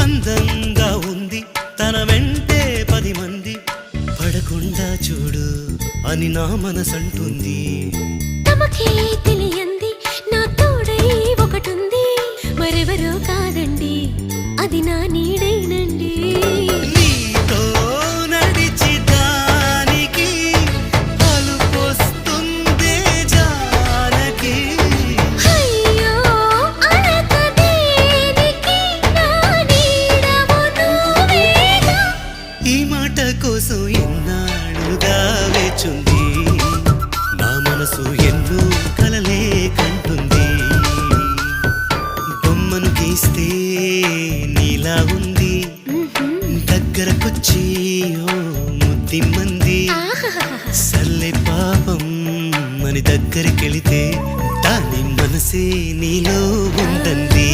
అందంగా ఉంది తన వెంటే 10 మంది పడకుండా చూడు అని నా మనసంటుంది. తమకే తెలియంది నా తోడై ఒకటుంది, మరెవరో కాదండి అది నా నీడైనండి. నీతో నడిచి దానికి అలుపొస్తుందే జానకి. అయ్యో అనక దేనికి నా నీడవు నువ్వేగా. ఈ మాట కోసం ఎన్నాళ్ళుగా వేచుంది నా మనసు ఎన్నో కలలే కంటుంది. బొమ్మను గీస్తే నీలా ఉంది దగ్గరకొచ్చి ఓ ముద్దిమ్మంది. సల్లే పాపం అని దగ్గరికెళితే దాని మనసే నీలో ఉందంది.